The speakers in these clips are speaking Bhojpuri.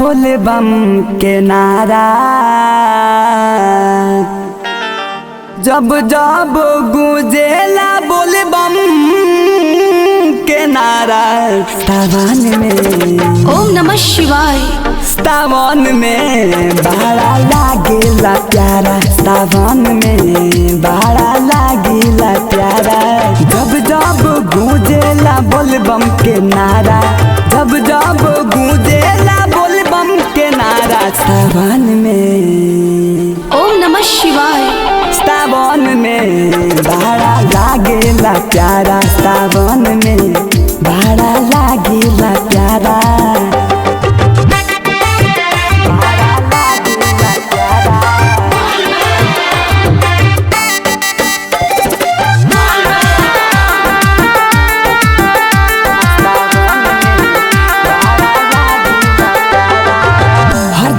बोले बम के नारा, जब जब गूंजेला बोले बम के नारा। सावन में ओम नमः शिवाय। सावन में बड़ा लागेला प्यारा, सावन में बड़ा लागेला प्यारा। जब जब गूंजेला बोल बम के नारा, जब जब गूंजेला बोल बम के नारा। सावन में ओम नमः शिवाय। सावन में बड़ा लागेला प्यारा, सावन में बड़ा लागेला प्यारा।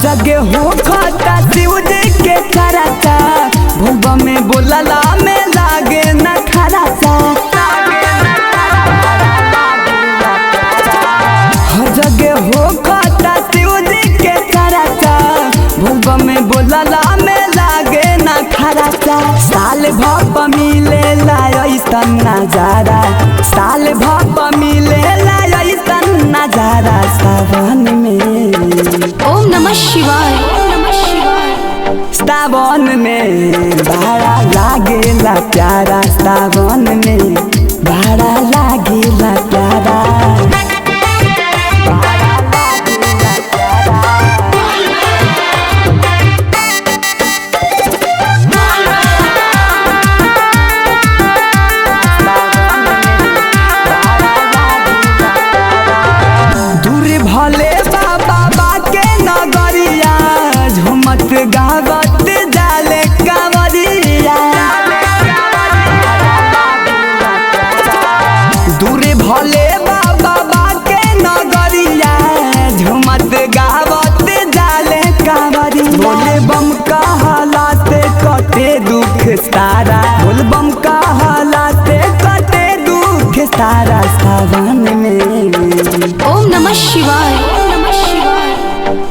जगह हो खाता शिव जी के चराचा, भूबा में बोलला में लागे न खराचा। हर जगह हो खाता शिव जी के चराचा, भूबा में बोलला में लागे न खराचा। साल भर मिले ऐसन नजारा, साल भर मिले ऐसन नजारा। सावन में ओम नमः शिवाय। ओम नमः शिवाय। सावन में बड़ा लागेला प्यारा, सावन में बड़ा लागेला प्यारा। भले बाबा के नगरिया, झुमत गावत जाले कांवरिया। दूरे भले बाबा के नगरिया, झुमत गावत जाले कांवरिया। बोले बम कहलाते कटे दुख सारा, बोल बम कहलाते कटे दुख सारा। सावन में ओम नमः शिवाय। ओम नमः शिवाय।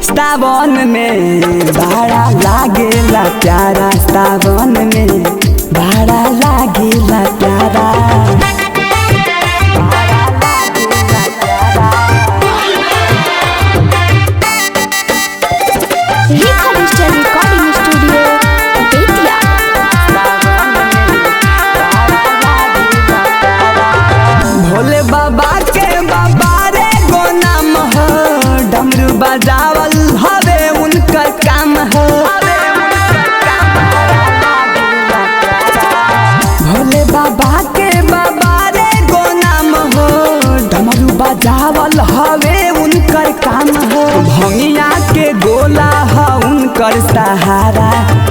सावन में बड़ा लागेला प्यारा, सावन में बड़ा लागेला प्यारा। Rekha digital recording studio Bettiah. Bhole Baba के बाबा रे गो नाम हो, डमरू बजावल हवे उनकर काम हो। भोले बाबा के बाबा रे गो नाम हो, डमरू बजावल हवे उनकर काम हो। भंगिया के गोला है उनकर सहारा,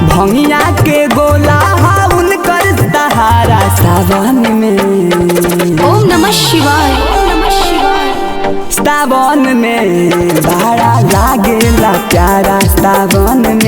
भंगिया के गोला है उनकर सहारा। सावन में ओम नमः शिवाय। ओम नमः शिवाय। सावन में बड़ा लागेला प्यारा, सावन में